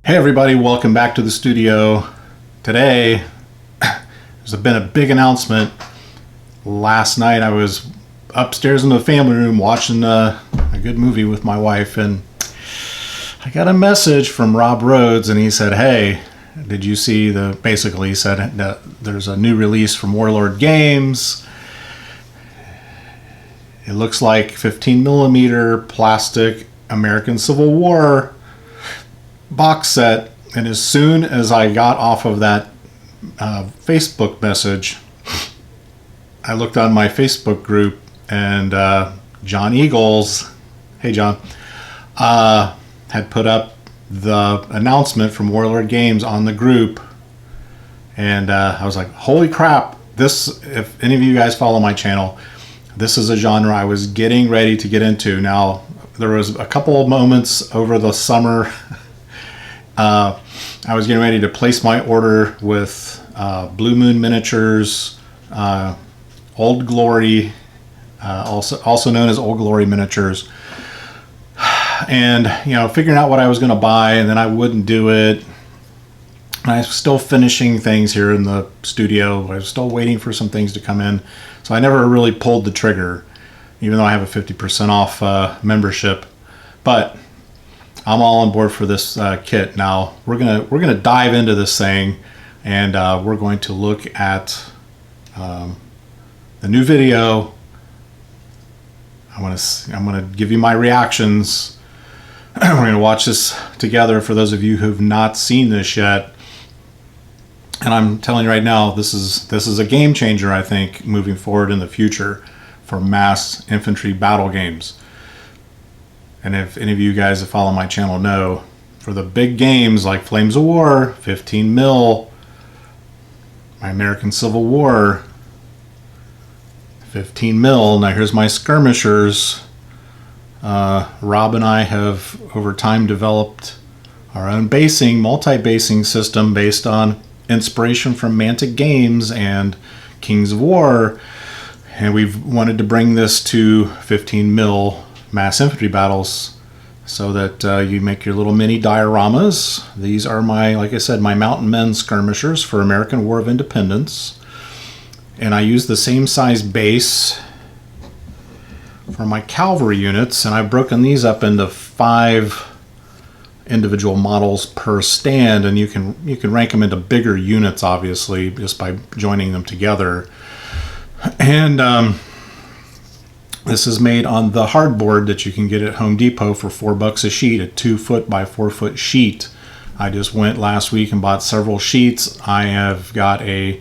Hey everybody, welcome back to the studio. Today, there's been a big announcement. Last night I was upstairs in the family room watching a good movie with my wife, and I got a message from Rob Rhodes, and he said, hey, did you see basically he said that there's a new release from Warlord Games. It looks like 15 millimeter plastic American Civil War box set. And as soon as I got off of that Facebook message, I looked on my Facebook group, and John Eagles, hey John, had put up the announcement from Warlord Games on the group, and I was like, holy crap, this, if any of you guys follow my channel, this is a genre I was getting ready to get into. Now, there was a couple of moments over the summer I was getting ready to place my order with Blue Moon Miniatures, Old Glory, also known as Old Glory Miniatures, and figuring out what I was going to buy, and then I wouldn't do it. I was still finishing things here in the studio. I was still waiting for some things to come in, so I never really pulled the trigger, even though I have a 50% off membership. But I'm all on board for this kit. Now we're gonna dive into this thing, and we're going to look at the new video. I'm gonna give you my reactions. We're gonna watch this together for those of you who've not seen this yet. And I'm telling you right now, this is a game changer, I think, moving forward in the future for mass infantry battle games. And if any of you guys that follow my channel know, for the big games like Flames of War, 15 mil, my American Civil War, 15 mil. Now here's my skirmishers. Rob and I have over time developed our own basing, multi-basing system based on inspiration from Mantic Games and Kings of War. And we've wanted to bring this to 15 mil mass infantry battles so that you make your little mini dioramas. These are my, like I said, my mountain men skirmishers for American War of Independence. And I use the same size base for my cavalry units, and I've broken these up into 5 individual models per stand, and you can rank them into bigger units, obviously, just by joining them together. And this is made on the hardboard that you can get at Home Depot for $4 a sheet, a 2-foot by 4-foot sheet. I just went last week and bought several sheets. I have got a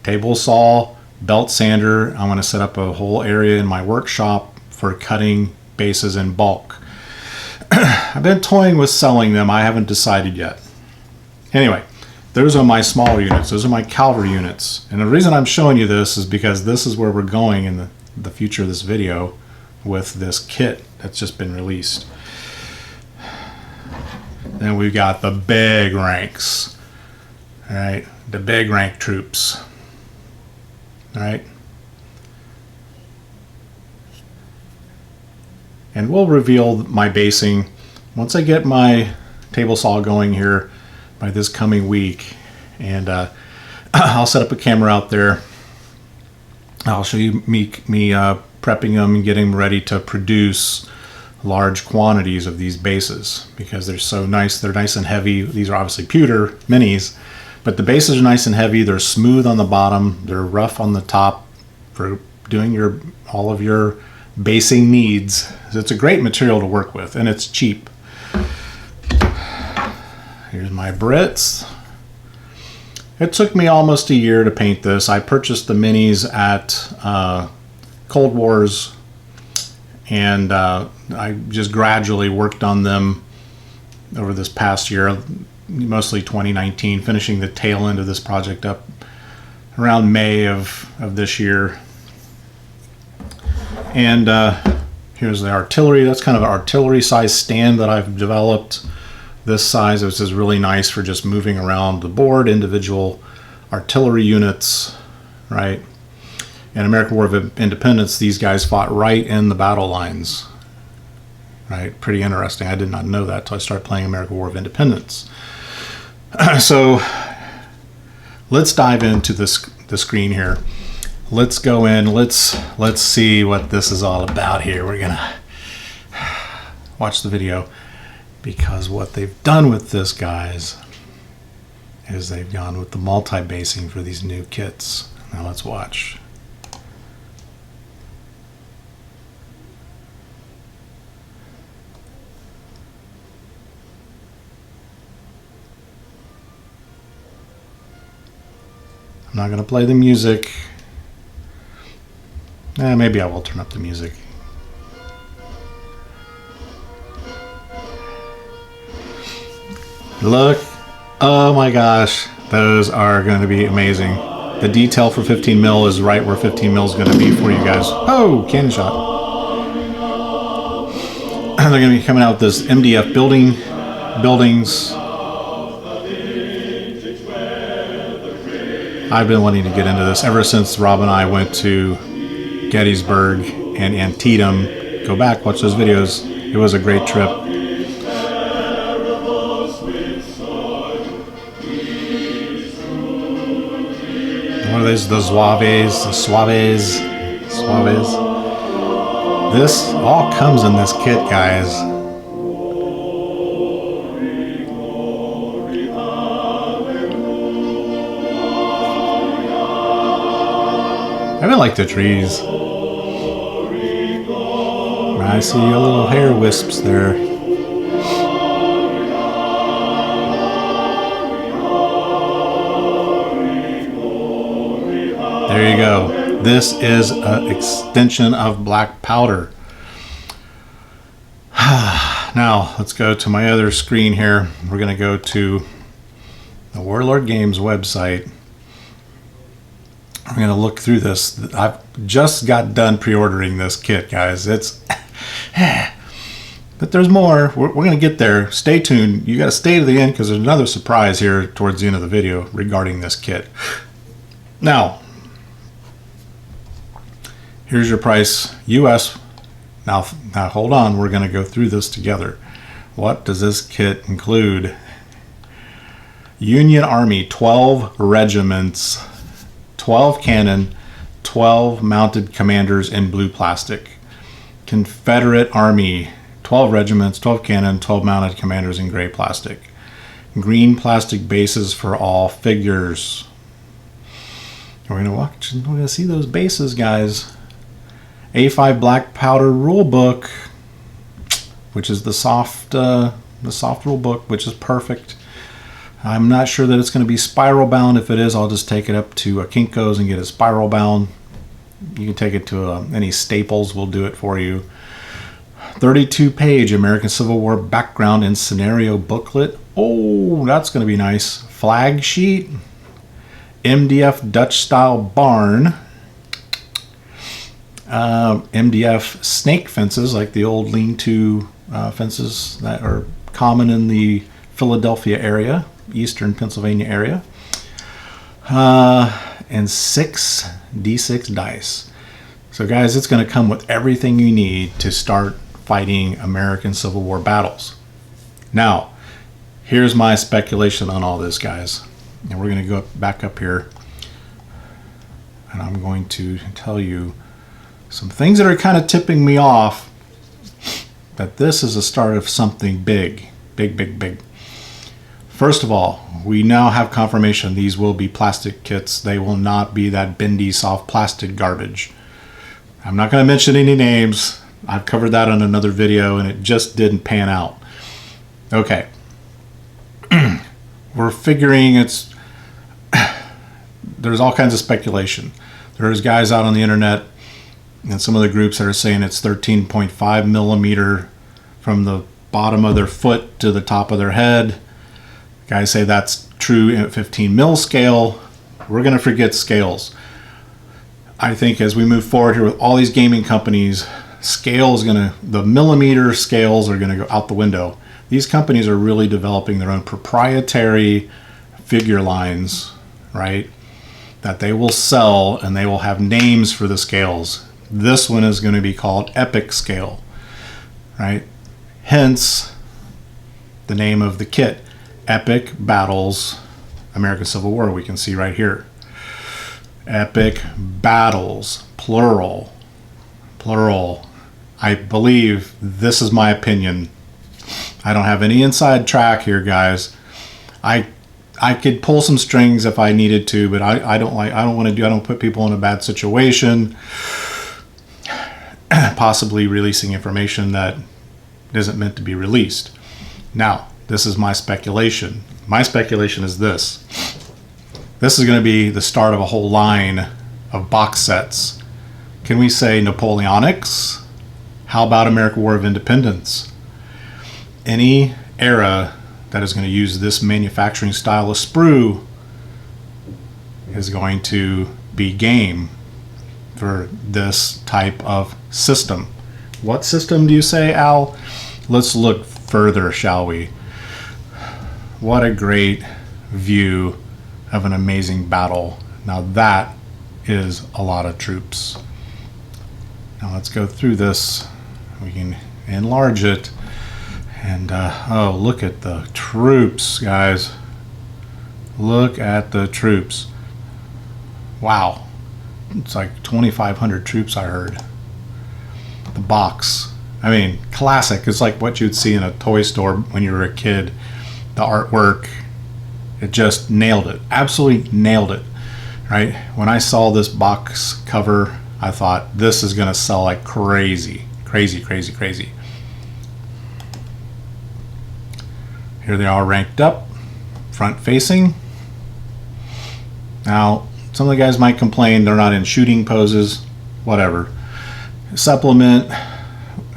table saw, belt sander. I'm going to set up a whole area in my workshop for cutting bases in bulk. I've been toying with selling them. I haven't decided yet. Anyway, those are my smaller units. Those are my cavalry units. And the reason I'm showing you this is because this is where we're going in the future of this video with this kit that's just been released. Then we've got the big ranks. All right, the big rank troops. All right. And we'll reveal my basing once I get my table saw going here by this coming week, and I'll set up a camera out there. I'll show you me prepping them and getting them ready to produce large quantities of these bases, because they're so nice. They're nice and heavy. These are obviously pewter minis, but the bases are nice and heavy. They're smooth on the bottom. They're rough on the top for doing all of your basing needs. It's a great material to work with, and it's cheap. Here's my Brits. It took me almost a year to paint this. I purchased the minis at Cold Wars, and I just gradually worked on them over this past year, mostly 2019, finishing the tail end of this project up around May of this year. And here's the artillery. That's kind of an artillery size stand that I've developed. This size, this is really nice for just moving around the board, individual artillery units, right? In American War of Independence, these guys fought right in the battle lines, right? Pretty interesting. I did not know that till I started playing American War of Independence. So let's dive into the screen here. Let's go in. Let's see what this is all about here. We're gonna watch the video, because what they've done with this, guys, is they've gone with the multi-basing for these new kits. Now let's watch. I'm not going to play the music. Maybe I will turn up the music. Look. Oh my gosh. Those are going to be amazing. The detail for 15 mil is right where 15 mil is going to be for you guys. Oh, cannon shot. They're going to be coming out with this MDF buildings. I've been wanting to get into this ever since Rob and I went to Gettysburg and Antietam. Go back, watch those videos. It was a great trip. What are these? The Zouaves, the Suaves. This all comes in this kit, guys. I even like the trees. I see a little hair wisps there. There you go. This is an extension of black powder. Now, let's go to my other screen here. We're going to go to the Warlord Games website. I'm going to look through this. I've just got done pre-ordering this kit, guys. It's, but there's more. We're going to get there. Stay tuned. You got to stay to the end, because there's another surprise here towards the end of the video regarding this kit. Now, here's your price, US. Now hold on. We're going to go through this together. What does this kit include? Union Army, 12 regiments. 12 cannon, 12 mounted commanders in blue plastic. Confederate Army, 12 regiments, 12 cannon, 12 mounted commanders in gray plastic. Green plastic bases for all figures. We're gonna see those bases, guys. A5 black powder rule book, which is the soft rule book, which is perfect. I'm not sure that it's going to be spiral bound. If it is, I'll just take it up to Kinko's and get it spiral bound. You can take it to any Staples will do it for you. 32-page American Civil War background and scenario booklet. Oh, that's going to be nice. Flag sheet. MDF Dutch style barn. MDF snake fences, like the old lean-to fences that are common in the Philadelphia area, eastern Pennsylvania area, and 6 D6 dice. So guys, it's going to come with everything you need to start fighting American Civil War battles. Now, here's my speculation on all this, guys. And we're going to go back up here, and I'm going to tell you some things that are kind of tipping me off that this is a start of something big. Big. First of all, we now have confirmation these will be plastic kits. They will not be that bendy, soft plastic garbage. I'm not going to mention any names. I've covered that on another video, and it just didn't pan out. Okay. We're figuring it's... There's all kinds of speculation. There's guys out on the internet and some of the groups that are saying it's 13.5 millimeter from the bottom of their foot to the top of their head. Guys say that's true at 15 mil scale. We're going to forget scales. I think as we move forward here with all these gaming companies, the millimeter scales are going to go out the window. These companies are really developing their own proprietary figure lines, right? That they will sell, and they will have names for the scales. This one is going to be called Epic Scale, right? Hence the name of the kit, Epic Battles American Civil War. We can see right here. Epic Battles, plural. Plural. I believe, this is my opinion. I don't have any inside track here, guys. I could pull some strings if I needed to, but I don't put people in a bad situation. Possibly releasing information that isn't meant to be released. Now, this is my speculation. My speculation is this. This is going to be the start of a whole line of box sets. Can we say Napoleonics? How about American War of Independence? Any era that is going to use this manufacturing style of sprue is going to be game for this type of system. What system do you say, Al? Let's look further, shall we? What a great view of an amazing battle. Now that is a lot of troops. Now let's go through this. We can enlarge it. And oh, look at the troops, guys. Look at the troops. Wow. It's like 2,500 troops, I heard. The box. I mean, classic. It's like what you'd see in a toy store when you were a kid. The artwork, it just nailed it. Absolutely nailed it. Right? When I saw this box cover, I thought, this is going to sell like crazy. Crazy, crazy, crazy. Here they are ranked up, front facing. Now, some of the guys might complain they're not in shooting poses, whatever. Supplement,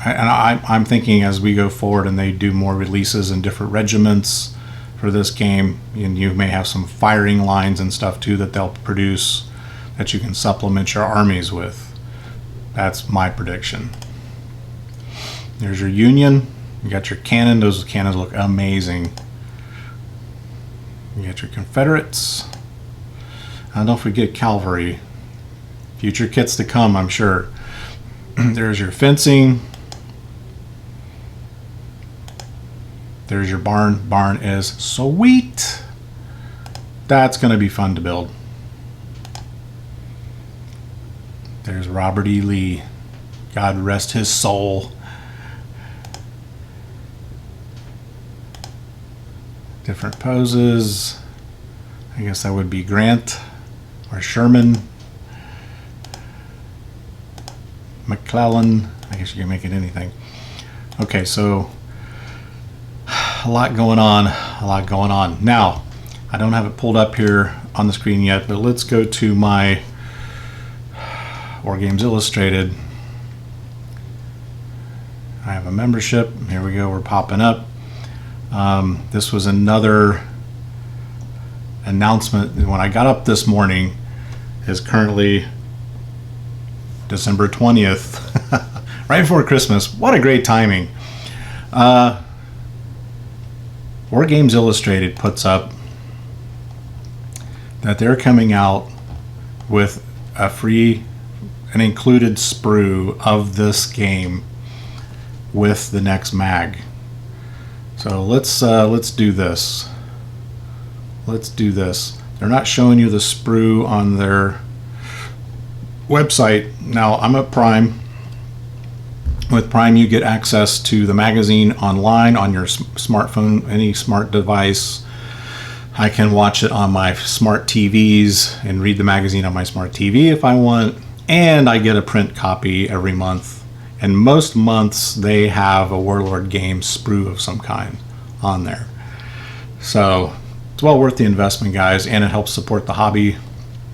and I'm thinking as we go forward and they do more releases in different regiments for this game, and you may have some firing lines and stuff too that they'll produce that you can supplement your armies with. That's my prediction. There's your Union. You got your cannon. Those cannons look amazing. You got your Confederates. And don't forget cavalry. Future kits to come, I'm sure. There's your fencing. There's your barn. Barn is sweet. That's going to be fun to build. There's Robert E. Lee. God rest his soul. Different poses. I guess that would be Grant or Sherman. McClellan. I guess you can make it anything. Okay, so a lot going on. A lot going on. Now, I don't have it pulled up here on the screen yet, but let's go to my Wargames Illustrated. I have a membership. Here we go. We're popping up. This was another announcement. When I got up this morning, is currently December 20th, right before Christmas. What a great timing. Wargames Illustrated puts up that they're coming out with a free, an included sprue of this game with the next mag. So let's do this. Let's do this. They're not showing you the sprue on their website. Now, I'm at Prime. With Prime, you get access to the magazine online on your smartphone, any smart device. I can watch it on my smart TVs and read the magazine on my smart TV if I want. And I get a print copy every month. And most months they have a Warlord game sprue of some kind on there. So it's well worth the investment, guys, and it helps support the hobby.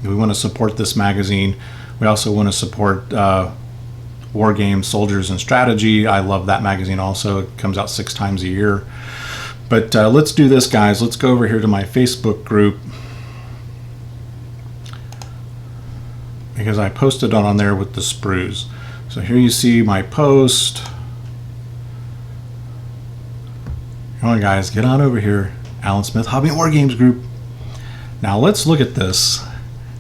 We want to support this magazine. We also want to support War Games, Soldiers, and Strategy. I love that magazine also. It comes out 6 times a year. But let's do this, guys. Let's go over here to my Facebook group, because I posted on there with the sprues. So here you see my post. Come on, guys, get on over here. Alan Smith Hobby and War Games group. Now let's look at this.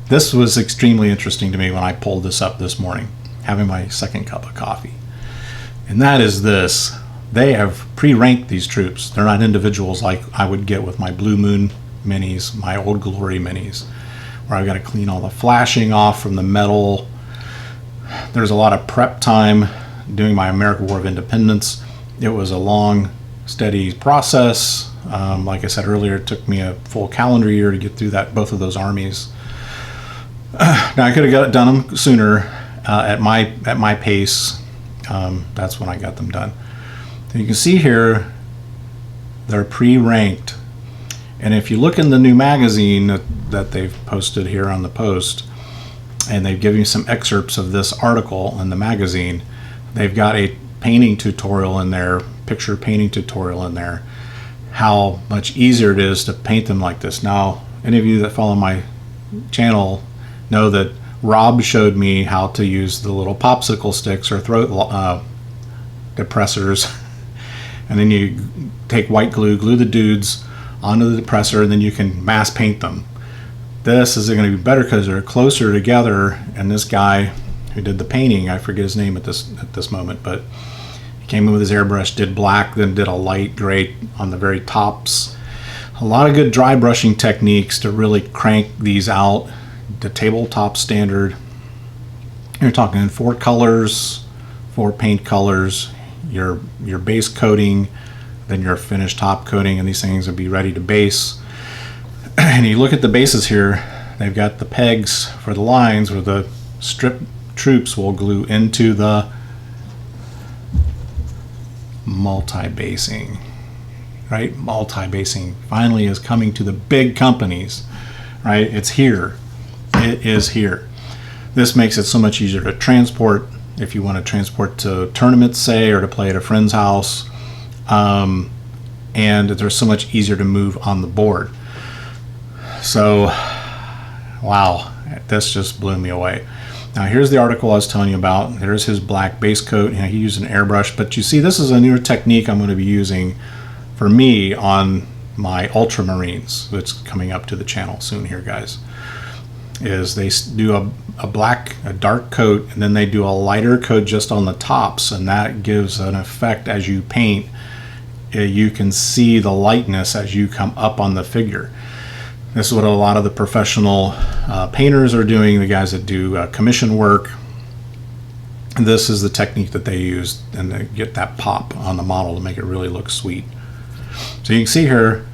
This was extremely interesting to me when I pulled this up this morning, having my second cup of coffee. And that is this. they have pre-ranked these troops. They're not individuals like I would get with my Blue Moon minis, my Old Glory minis, where I've got to clean all the flashing off from the metal. There's a lot of prep time doing my American War of Independence. It was a long, steady process. Like I said earlier, it took me a full calendar year to get through both of those armies. Now I could have got it done sooner at my pace. That's when I got them done. You can see here they're pre-ranked, and if you look in the new magazine that they've posted here on the post, and they've given you some excerpts of this article in the magazine, they've got a painting tutorial in there, picture painting tutorial in there, how much easier it is to paint them like this. Now, any of you that follow my channel know that Rob showed me how to use the little popsicle sticks or throat depressors, and then you take white glue, glue the dudes onto the depressor, and then you can mass paint them. This is going to be better because they're closer together, and this guy who did the painting, I forget his name at this moment, but he came in with his airbrush, did black, then did a light gray on the very tops. A lot of good dry brushing techniques to really crank these out. The tabletop standard, you're talking 4 colors, 4 paint colors, your base coating, then your finished top coating, and these things will be ready to base. And you look at the bases here, they've got the pegs for the lines where the strip troops will glue into the multi-basing, right? Multi-basing finally is coming to the big companies, right? It's here. It is here. This makes it so much easier to transport if you want to transport to tournaments, say, or to play at a friend's house. And they're so much easier to move on the board. So, wow, this just blew me away. Now here's the article I was telling you about. There's his black base coat. He used an airbrush, but you see this is a newer technique I'm going to be using for me on my Ultramarines, which is coming up to the channel soon here, guys. Is they do a dark coat, and then they do a lighter coat just on the tops, and that gives an effect as you paint. You can see the lightness as you come up on the figure. This is what a lot of the professional painters are doing, the guys that do commission work. This is the technique that they use, and they get that pop on the model to make it really look sweet. So you can see here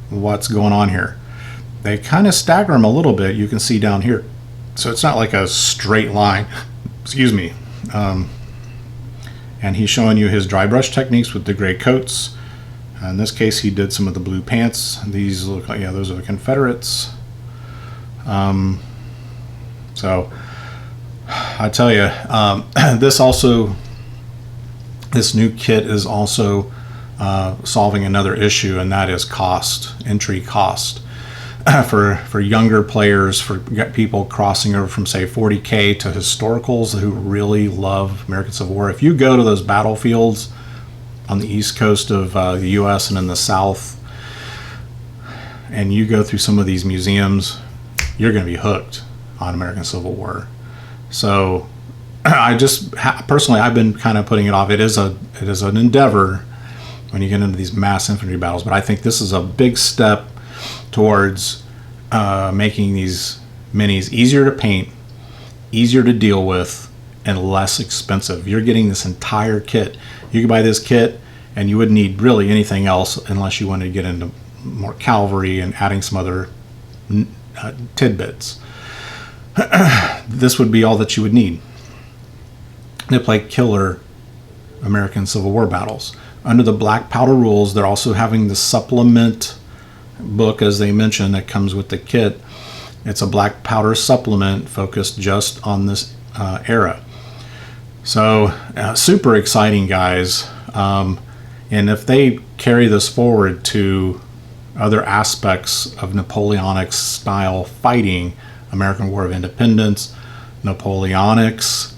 what's going on here. They kind of stagger them a little bit, you can see down here. So it's not like a straight line, excuse me. And he's showing you his dry brush techniques with the gray coats. In this case, he did some of the blue pants. These look like, yeah, those are the Confederates. So I tell you, this new kit is also solving another issue, and that is cost, entry cost. For younger players, for people crossing over from, say, 40K to historicals who really love American Civil War. If you go to those battlefields on the east coast of the U.S. and in the south, and you go through some of these museums, you're going to be hooked on American Civil War. So I just personally, I've been kind of putting it off. It is an endeavor when you get into these mass infantry battles, but I think this is a big step towards making these minis easier to paint, easier to deal with, and less expensive. You're getting this entire kit. You could buy this kit and you wouldn't need really anything else unless you wanted to get into more cavalry and adding some other tidbits. This would be all that you would need to play killer American Civil War battles. Under the black powder rules, they're also having the supplement book, as they mentioned, that comes with the kit. It's a black powder supplement focused just on this era. So super exciting, guys. And if they carry this forward to other aspects of Napoleonic style fighting, American War of Independence, Napoleonics,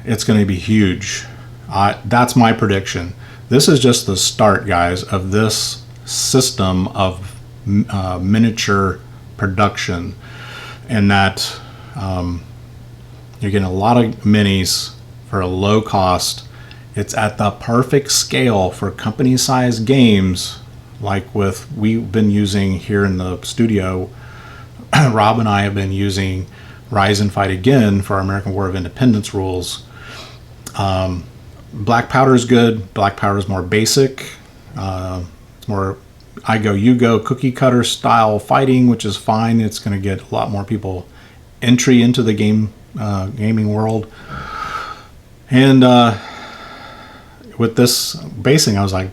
it's going to be huge. That's my prediction. This is just the start, guys, of this system of miniature production, and that you're getting a lot of minis for a low cost, It's at the perfect scale for company-sized games, like we've been using here in the studio. Rob and I have been using Rise and Fight Again for our American War of Independence rules. Black Powder is good. Black Powder is more basic. It's more I go, you go, cookie cutter style fighting, which is fine. It's going to get a lot more people entry into the gaming world. And with this basing, I was like,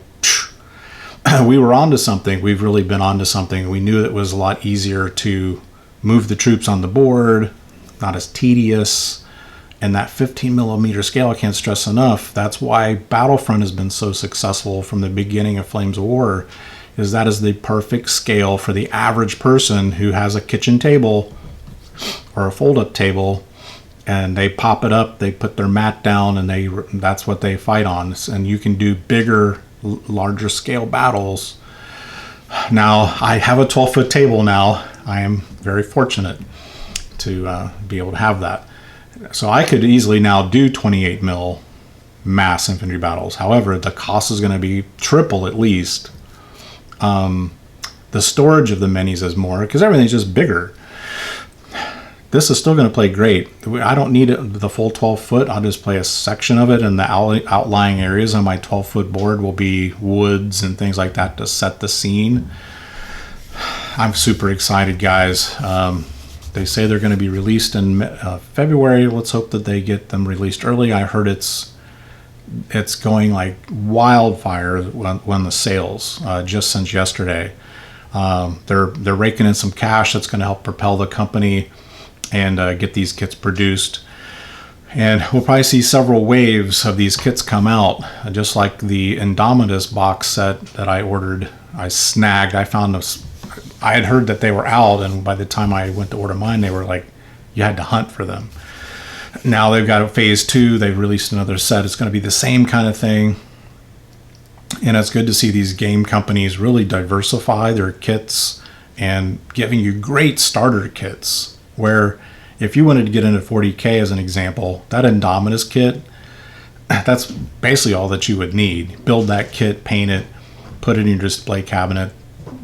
we were onto something. We've really been onto something. We knew it was a lot easier to move the troops on the board, not as tedious. And that 15 millimeter scale, I can't stress enough. That's why Battlefront has been so successful from the beginning of Flames of War, is that is the perfect scale for the average person who has a kitchen table or a fold-up table, and they pop it up, they put their mat down, and that's what they fight on. And you can do bigger, larger scale battles. Now, I have a 12-foot table now. I am very fortunate to be able to have that. So I could easily now do 28 mil mass infantry battles. However, the cost is going to be triple at least. The storage of the minis is more because everything's just bigger. This is still going to play great. I don't need the full 12 foot. I'll just play a section of it, and the outlying areas on my 12-foot board will be woods and things like that to set the scene. I'm super excited, guys. They say they're going to be released in February. Let's hope that they get them released early. I heard it's going like wildfire when the sales just since yesterday. They're raking in some cash that's going to help propel the company and get these kits produced. And we'll probably see several waves of these kits come out, just like the Indomitus box set that I ordered. I snagged. I had heard that they were out, and by the time I went to order mine, they were like, you had to hunt for them. Now they've got a phase 2. They've released another set. It's going to be the same kind of thing. And it's good to see these game companies really diversify their kits and giving you great starter kits, where if you wanted to get into 40K as an example, that Indomitus kit, that's basically all that you would need. Build that kit, paint it, put it in your display cabinet.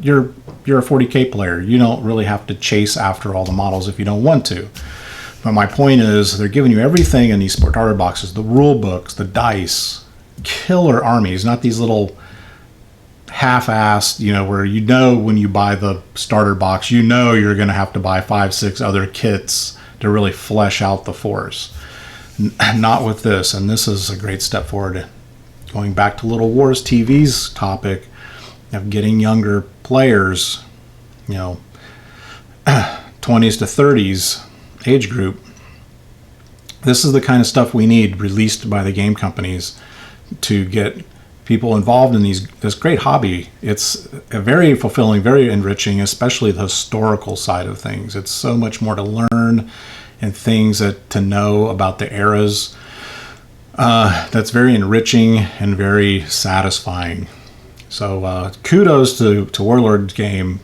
You're a 40K player. You don't really have to chase after all the models if you don't want to. But my point is, they're giving you everything in these starter boxes, the rule books, the dice, killer armies, not these little half-assed, where when you buy the starter box, you're going to have to buy 5-6 other kits to really flesh out the force. Not with this, and this is a great step forward. Going back to Little Wars TV's topic of getting younger players, 20s to 30s age group. This is the kind of stuff we need released by the game companies to get people involved in this great hobby. It's a very fulfilling, very enriching, especially the historical side of things. It's so much more to learn and things to know about the eras. That's very enriching and very satisfying. So kudos to Warlord games.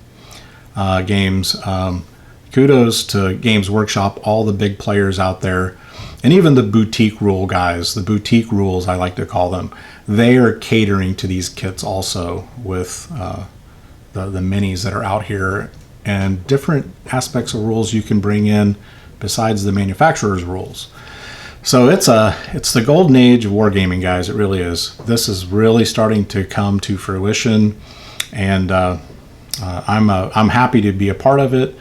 Kudos to Games Workshop, all the big players out there, and even the boutique rule guys, the boutique rules I like to call them. They are catering to these kits also with the minis that are out here, and different aspects of rules you can bring in besides the manufacturer's rules. So it's the golden age of wargaming, guys. It really is. This is really starting to come to fruition, and I'm happy to be a part of it.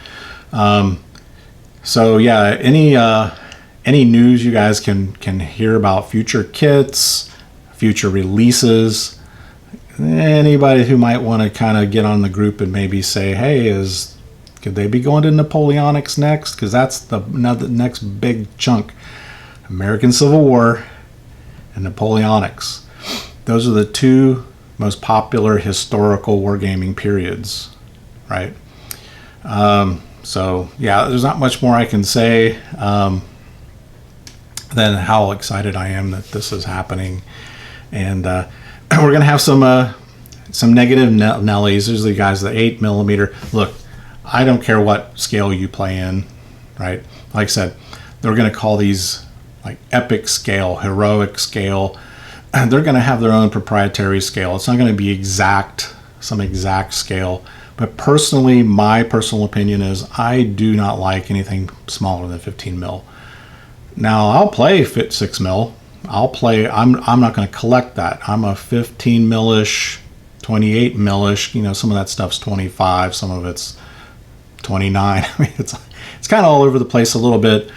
So yeah, any news you guys can hear about future kits, future releases, anybody who might want to kind of get on the group and maybe say, hey, could they be going to Napoleonics next? Because that's the next big chunk. American Civil War and Napoleonics. Those are the two most popular historical wargaming periods, right? So yeah, there's not much more I can say than how excited I am that this is happening. And we're going to have some negative Nellies. There's the guys, the 8 millimeter. Look, I don't care what scale you play in, right? Like I said, they're going to call these like epic scale, heroic scale. they're going to have their own proprietary scale. It's not going to be some exact scale. But personally, my personal opinion is I do not like anything smaller than 15 mil. Now, I'll play 6 mil. I'm not going to collect that. I'm a 15 millish, 28 millish. You know, some of that stuff's 25, some of it's 29. I mean, it's kind of all over the place a little bit.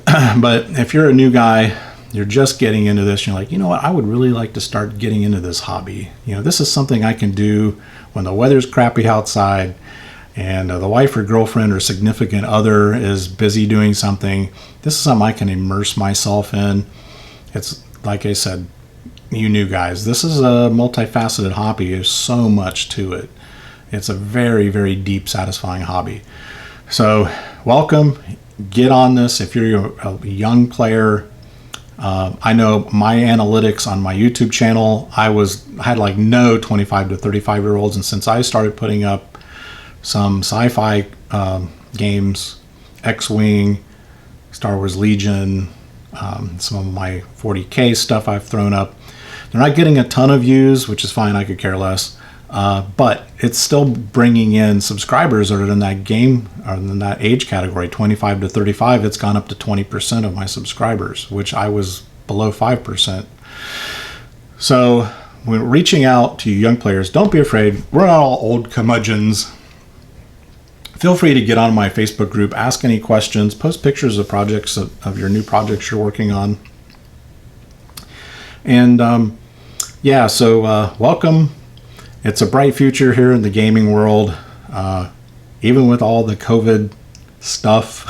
But if you're a new guy, you're just getting into this, you're like, you know what, I would really like to start getting into this hobby. You know, this is something I can do when the weather's crappy outside and the wife or girlfriend or significant other is busy doing something. This is something I can immerse myself in. It's like I said, you new guys, this is a multifaceted hobby. There's so much to it. It's a very, very deep, satisfying hobby. So welcome, get on this. If you're a young player, I know my analytics on my YouTube channel, I had like no 25 to 35 year olds. And since I started putting up some sci-fi games, X-Wing, Star Wars Legion, some of my 40K stuff I've thrown up, they're not getting a ton of views, which is fine. I could care less. But it's still bringing in subscribers that are in that game or in that age category, 25 to 35. It's gone up to 20% of my subscribers, which I was below 5%. So when reaching out to you young players, don't be afraid. We're not all old curmudgeons. Feel free to get on my Facebook group, ask any questions, post pictures of projects of your new projects you're working on. And yeah, so welcome. It's a bright future here in the gaming world, even with all the COVID stuff.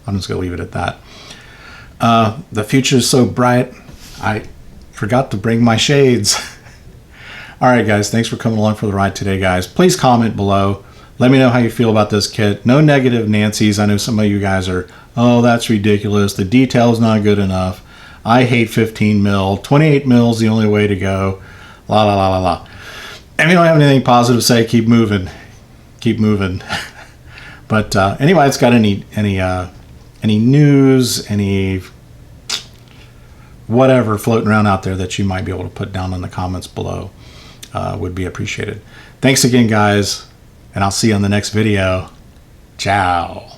I'm just going to leave it at that. The future is so bright, I forgot to bring my shades. All right, guys, thanks for coming along for the ride today, guys. Please comment below. Let me know how you feel about this kit. No negative Nancy's. I know some of you guys are, oh, that's ridiculous. The detail's not good enough. I hate 15 mil. 28 mil is the only way to go. La, la, la, la, la. If you don't have anything positive to say, keep moving. Keep moving. But anyway, it's got any news, any whatever floating around out there that you might be able to put down in the comments below would be appreciated. Thanks again, guys, and I'll see you on the next video. Ciao.